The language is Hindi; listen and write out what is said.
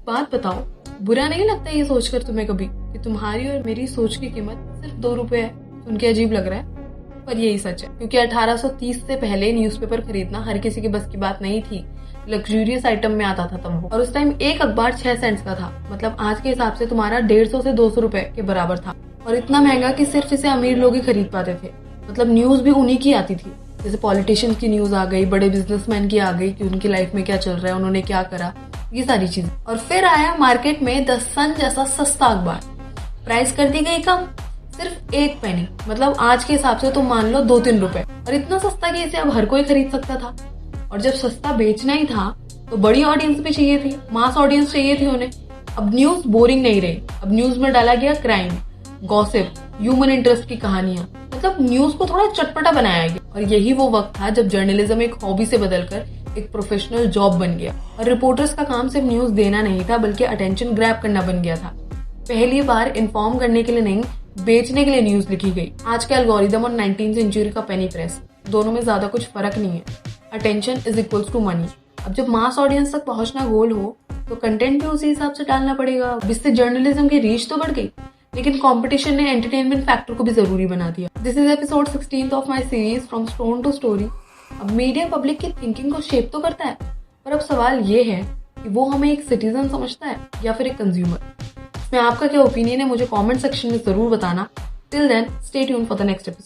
बात बताओ, बुरा नहीं लगता ये सोचकर तुम्हें कभी कि तुम्हारी और मेरी सोच की कीमत सिर्फ 2 रुपए है? सुन के अजीब लग रहा है, पर यही सच है। क्योंकि 1830 से पहले न्यूज़पेपर खरीदना हर किसी के बस की बात नहीं थी। लग्जूरियस आइटम में आता था तब वो, और उस टाइम एक अखबार 6 सेंट्स का था। मतलब आज के हिसाब से तुम्हारा 150 से 200 रुपए के बराबर था, और इतना महंगा कि सिर्फ इसे अमीर लोग ही खरीद पाते थे। मतलब न्यूज भी उन्हीं की आती थी। जैसे पॉलिटिशियंस की न्यूज आ गई, बड़े बिजनेसमैन की आ गई कि उनकी लाइफ में क्या चल रहा है, उन्होंने क्या करा, ये सारी चीजें। और फिर आया मार्केट में द सन जैसा सस्ता अखबार। प्राइस कर दी गई कम, सिर्फ 1 पेनी। मतलब आज के हिसाब से तो मान लो 2-3 रुपए, और इतना सस्ता कि इसे अब हर कोई खरीद सकता था। और जब सस्ता बेचना ही था तो बड़ी ऑडियंस भी चाहिए थी, मास ऑडियंस चाहिए थी उन्हें। अब न्यूज बोरिंग नहीं रही, अब न्यूज में डाला गया क्राइम, गॉसिप, ह्यूमन इंटरेस्ट की कहानियां। मतलब न्यूज को थोड़ा चटपटा बनाया गया। और यही वो वक्त था जब जर्नलिज्म एक हॉबी से बदलकर एक प्रोफेशनल जॉब बन गया। और रिपोर्टर्स का काम सिर्फ न्यूज देना नहीं था, बल्कि अटेंशन ग्रैब करना बन गया था। पहली बार इन्फॉर्म करने के लिए नहीं, बेचने के लिए न्यूज लिखी गई। आज का एल्गोरिदम और 19वीं सेंचुरी का पेनी प्रेस, दोनों में ज्यादा कुछ फर्क नहीं है। Attention is equals to money. अब जब मास ऑडियंस तक पहुंचना गोल हो तो कंटेंट भी उसी हिसाब से डालना पड़ेगा। इससे जर्नलिज्म की रीच तो बढ़ गई, लेकिन कंपटीशन ने एंटरटेनमेंट फैक्टर को भी जरूरी बना दिया। This is episode 16 of my series from stone to story. अब मीडिया पब्लिक की थिंकिंग को शेप तो करता है, पर अब सवाल ये है कि वो हमें एक सिटीजन समझता है या फिर एक कंज्यूमर। इसमें आपका क्या ओपिनियन है, मुझे कमेंट सेक्शन में जरूर बताना। Till then, stay tuned for the next episode.